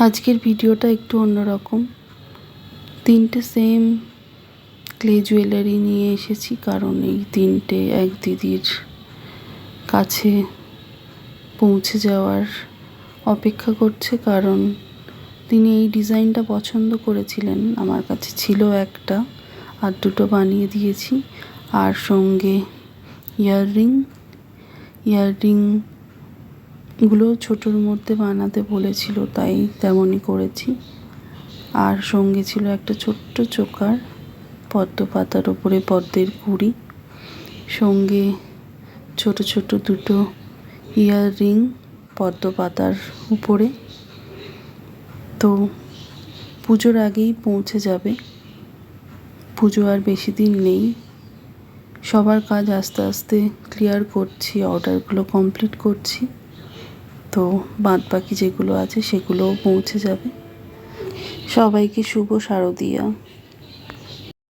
আজকের ভিডিওটা একটু অন্যরকম। তিনটে সেম ক্লে জুয়েলারি নিয়ে এসেছি, কারণ এই তিনটে এক দিদির কাছে পৌঁছে যাওয়ার অপেক্ষা করছে। কারণ তিনি এই ডিজাইনটা পছন্দ করেছিলেন, আমার কাছে ছিল একটা, আর দুটো বানিয়ে দিয়েছি। আর সঙ্গে ইয়াররিংগুলো ছোটোর মধ্যে বানাতে বলেছিল, তাই তেমনই করেছি। আর সঙ্গে ছিল একটা ছোট্ট চোকার পদ্ম পাতার ওপরে পদ্মের কুঁড়ি, সঙ্গে ছোট ছোট দুটো ইয়াররিং পদ্ম পাতার উপরে। তো পুজোর আগেই পৌঁছে যাবে, পুজো আর বেশি দিন নেই। সবার কাজ আস্তে আস্তে ক্লিয়ার করছি, অর্ডারগুলো কমপ্লিট করছি, তো বাদ বাকি যেগুলো আছে সেগুলোও পৌঁছে যাবে। সবাইকে শুভ শারদীয়া।